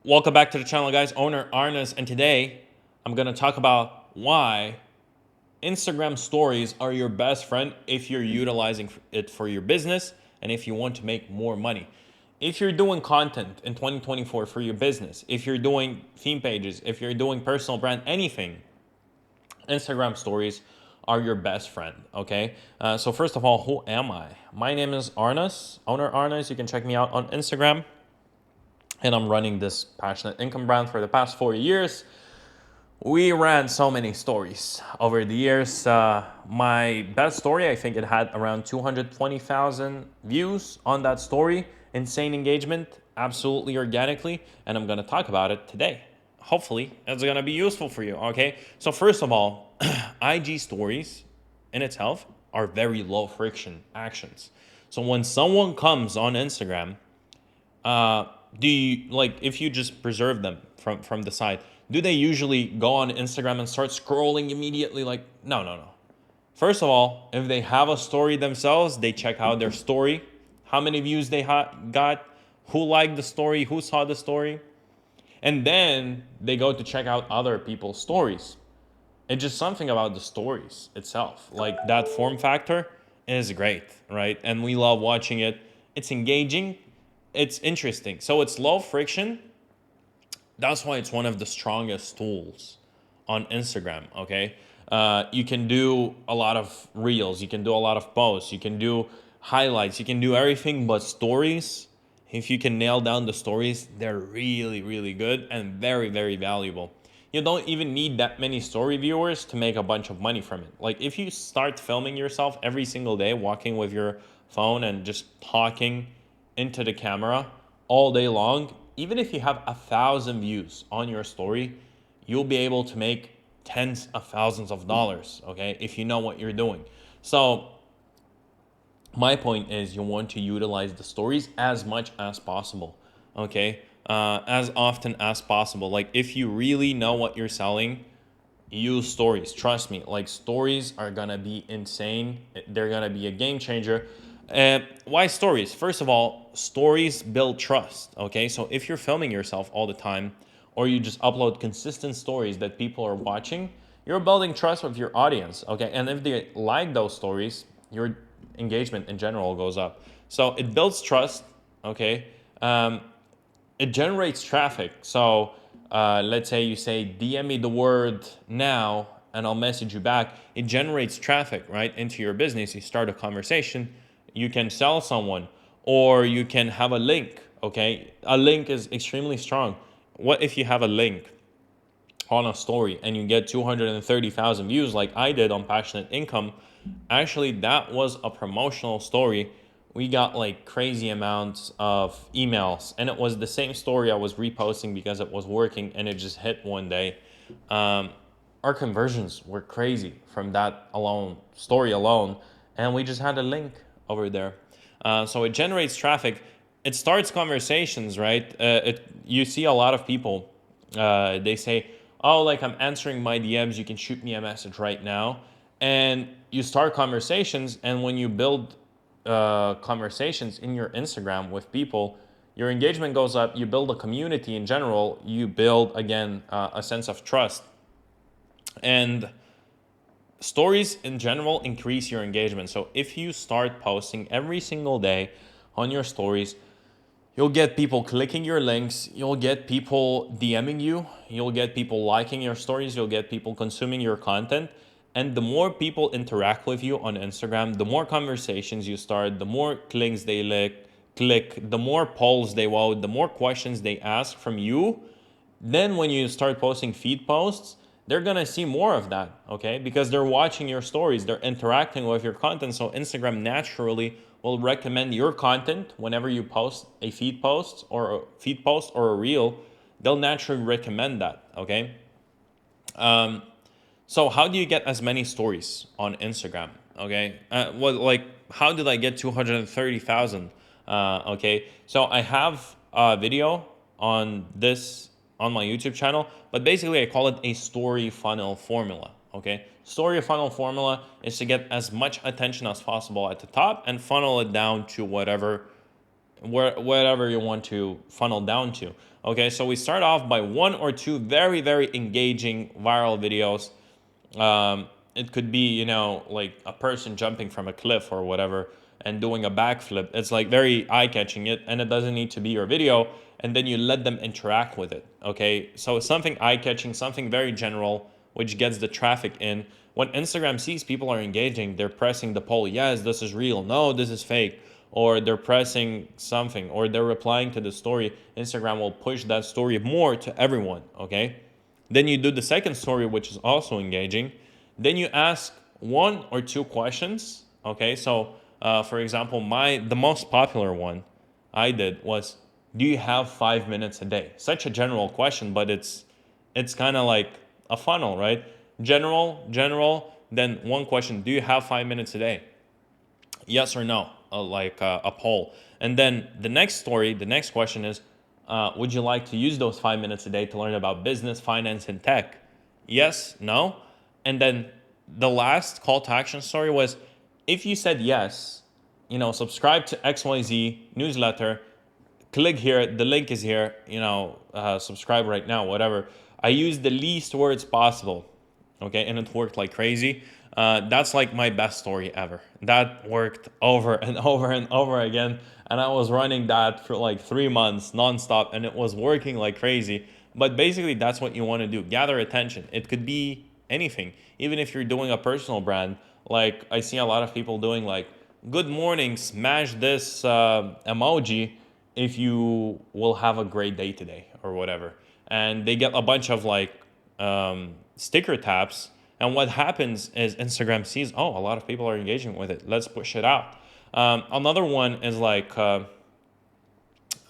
Welcome back to the channel, guys. Owner Arnes, and today I'm gonna talk about why Instagram stories are your best friend if you're utilizing it for your business and if you want to make more money. If you're doing content in 2024 for your business, if you're doing theme pages, if you're doing personal brand, anything, Instagram stories are your best friend. Okay. So first of all, who am I? My name is Arnes, Owner Arnes. You can check me out on Instagram, and I'm running this passionate income brand for the past 4 years. We ran so many stories over the years. My best story, I think it had around 220,000 views on that story. Insane engagement, absolutely organically, and I'm gonna talk about it today. Hopefully, it's gonna be useful for you, okay? So, first of all, IG stories in itself are very low friction actions. So, when someone comes on Instagram, uh, do you like if you just preserve them from the side? Do they usually go on Instagram and start scrolling immediately? Like, no, no, no. First of all, if they have a story themselves, they check out their story, how many views they got, who liked the story, who saw the story, and then they go to check out other people's stories. It's just something about the stories itself, like that form factor is great, right? And we love watching it. It's engaging, it's interesting. So it's low friction. That's why it's one of the strongest tools on Instagram. Okay, you can do a lot of reels, you can do a lot of posts, you can do highlights, you can do everything but stories. If you can nail down the stories, they're really, really good and very, very valuable. You don't even need that many story viewers to make a bunch of money from it. Like if you start filming yourself every single day, walking with your phone and just talking into the camera all day long, even if you have 1,000 views on your story, you'll be able to make tens of thousands of dollars, okay, if you know what you're doing. So my point is you want to utilize the stories as much as possible, okay, as often as possible. Like if you really know what you're selling, use stories. Trust me, like stories are gonna be insane. They're gonna be a game changer. Why stories? First of all, stories build trust. Okay, so if you're filming yourself all the time, or you just upload consistent stories that people are watching, you're building trust with your audience. Okay, and if they like those stories, your engagement in general goes up. So it builds trust. Okay, um, it generates traffic. So let's say you say, DM me the word now and I'll message you back. It generates traffic, right, into your business. You start a conversation, you can sell someone, or you can have a link. Okay, a link is extremely strong. What if you have a link on a story and you get 230,000 views like I did on Passionate Income? Actually, that was a promotional story. We got like crazy amounts of emails, and it was the same story I was reposting because it was working and it just hit one day. Um, our conversions were crazy from that alone, story alone, and we just had a link over there. So it generates traffic. It starts conversations, right? You see a lot of people, they say, oh, like I'm answering my DMs, you can shoot me a message right now. And you start conversations, and when you build conversations in your Instagram with people, your engagement goes up, you build a community in general, you build, again, a sense of trust. And stories in general increase your engagement. So if you start posting every single day on your stories, you'll get people clicking your links, you'll get people DMing you, you'll get people liking your stories, you'll get people consuming your content. And the more people interact with you on Instagram, the more conversations you start, the more clicks they click, the more polls they vote, the more questions they ask from you. Then when you start posting feed posts, they're gonna see more of that, okay? Because they're watching your stories, they're interacting with your content. So Instagram naturally will recommend your content whenever you post a feed post or a reel. They'll naturally recommend that, okay? So how do you get as many stories on Instagram? Okay, like how did I get 230,000? Okay, so I have a video on this on my YouTube channel, but basically I call it a story funnel formula. Okay, story funnel formula is to get as much attention as possible at the top and funnel it down to whatever whatever you want to funnel down to. Okay, so we start off by one or two very, very engaging viral videos. It could be, like a person jumping from a cliff or whatever and doing a backflip. It's like very eye-catching, and it doesn't need to be your video. And then you let them interact with it. Okay, so it's something eye-catching, something very general, which gets the traffic in. When Instagram sees people are engaging, they're pressing the poll. Yes, this is real. No, this is fake. Or they're pressing something, or they're replying to the story. Instagram will push that story more to everyone. Okay. Then you do the second story, which is also engaging. Then you ask one or two questions. Okay, so for example, the most popular one I did was, "Do you have 5 minutes a day?" Such a general question, but it's kind of like a funnel, right? General. Then one question: "Do you have 5 minutes a day?" Yes or no, like a poll. And then the next question is, would you like to use those 5 minutes a day to learn about business, finance, and tech? Yes, no. And then the last call to action story was, if you said yes, subscribe to XYZ newsletter, click here, the link is here, subscribe right now, whatever. I used the least words possible, okay, and it worked like crazy. That's like my best story ever. That worked over and over and over again, and I was running that for like 3 months nonstop, and it was working like crazy. But basically, that's what you want to do: gather attention. It could be anything, even if you're doing a personal brand. Like I see a lot of people doing like, "Good morning, smash this emoji if you will have a great day today," or whatever. And they get a bunch of like sticker taps. And what happens is Instagram sees, oh, a lot of people are engaging with it. Let's push it out. Another one is like,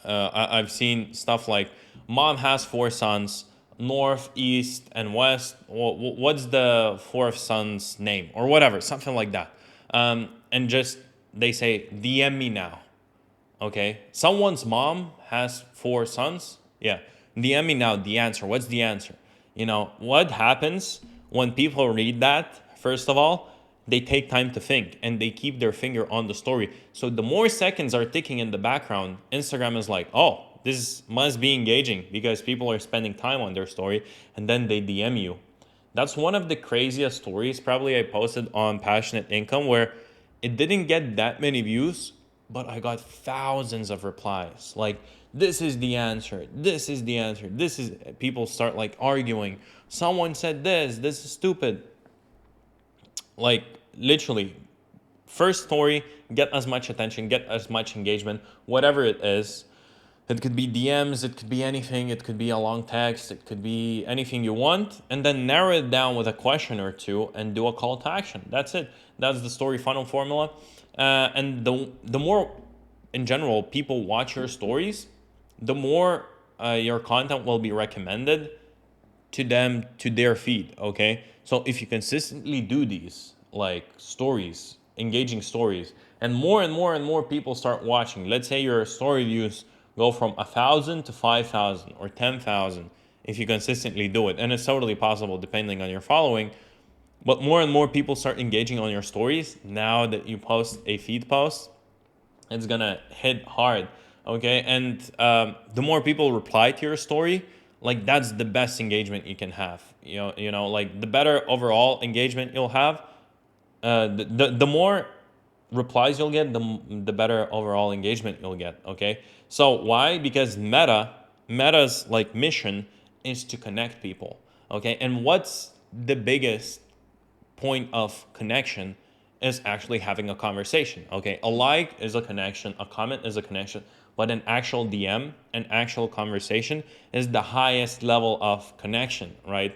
I've seen stuff like, "Mom has four sons, north, east, and west. What's the fourth son's name?" Or whatever, something like that. And just they say, "DM me now." Okay. Someone's mom has four sons. Yeah. DM me now the answer. What's the answer? What happens when people read that? First of all, they take time to think and they keep their finger on the story. So the more seconds are ticking in the background, Instagram is like, oh, this must be engaging because people are spending time on their story, and then they DM you. That's one of the craziest stories probably I posted on Passionate Income, where it didn't get that many views, but I got thousands of replies. Like, "This is the answer. This is the answer. This is," people start like arguing. "Someone said this is stupid." Like, literally, first story, get as much attention, get as much engagement, whatever it is. It could be DMs, it could be anything, it could be a long text, it could be anything you want, and then narrow it down with a question or two and do a call to action. That's it. That's the story funnel formula. And the more, in general, people watch your stories, the more your content will be recommended to them, to their feed. Okay, so if you consistently do these like stories, engaging stories, and more and more and more people start watching, let's say your story views go from 1,000 to 5,000 or 10,000, if you consistently do it, and it's totally possible depending on your following. But more and more people start engaging on your stories. Now that you post a feed post, it's gonna hit hard. Okay, and the more people reply to your story, like, that's the best engagement you can have. Like, the better overall engagement you'll have, the more replies you'll get, the better overall engagement you'll get. Okay, so why? Because Meta's like mission is to connect people. Okay, and what's the biggest point of connection is actually having a conversation. Okay, a like is a connection, a comment is a connection, but an actual DM, an actual conversation is the highest level of connection, right?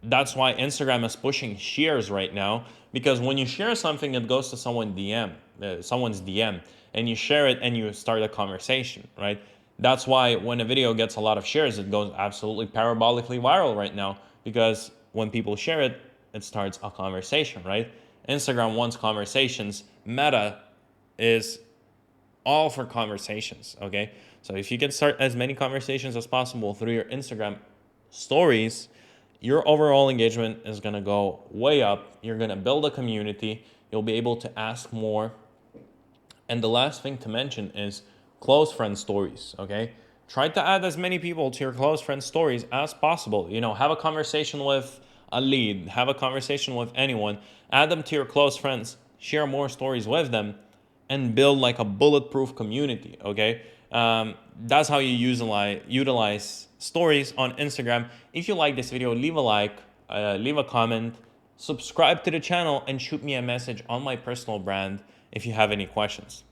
That's why Instagram is pushing shares right now, because when you share something, it goes to someone's DM, and you share it and you start a conversation, right? That's why when a video gets a lot of shares, it goes absolutely parabolically viral right now, because when people share it, it starts a conversation, right? Instagram wants conversations. Meta is all for conversations, okay? So if you can start as many conversations as possible through your Instagram stories, your overall engagement is gonna go way up. You're gonna build a community. You'll be able to ask more And the last thing to mention is close friend stories, okay? Try to add as many people to your close friend stories as possible. You know, have a conversation with a lead, have a conversation with anyone, add them to your close friends, share more stories with them, and build like a bulletproof community, okay? That's how you utilize stories on Instagram. If you like this video, leave a like, leave a comment, subscribe to the channel, and shoot me a message on my personal brand if you have any questions.